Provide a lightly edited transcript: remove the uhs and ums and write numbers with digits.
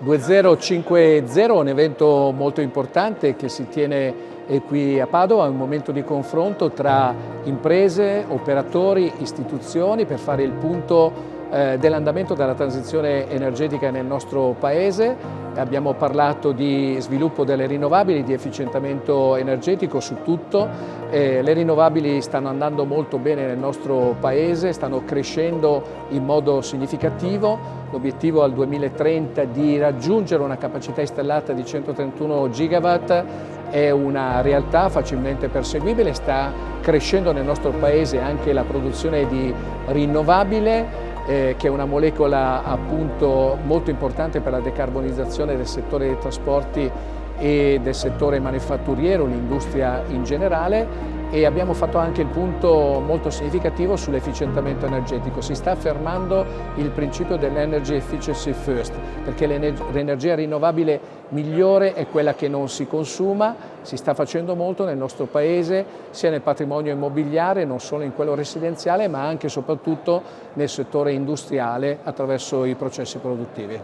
2050 è un evento molto importante che si tiene qui a Padova, è un momento di confronto tra imprese, operatori, istituzioni per fare il punto dell'andamento della transizione energetica nel nostro Paese. Abbiamo parlato di sviluppo delle rinnovabili, di efficientamento energetico su tutto. Le rinnovabili stanno andando molto bene nel nostro Paese, stanno crescendo in modo significativo. L'obiettivo al 2030 di raggiungere una capacità installata di 131 gigawatt è una realtà facilmente perseguibile. Sta crescendo nel nostro Paese anche la produzione di rinnovabile, che è una molecola appunto molto importante per la decarbonizzazione del settore dei trasporti e del settore manifatturiero, l'industria in generale, e abbiamo fatto anche il punto molto significativo sull'efficientamento energetico. Si sta affermando il principio dell'energy efficiency first, perché l'energia rinnovabile migliore è quella che non si consuma. Si sta facendo molto nel nostro Paese, sia nel patrimonio immobiliare, non solo in quello residenziale, ma anche e soprattutto nel settore industriale attraverso i processi produttivi.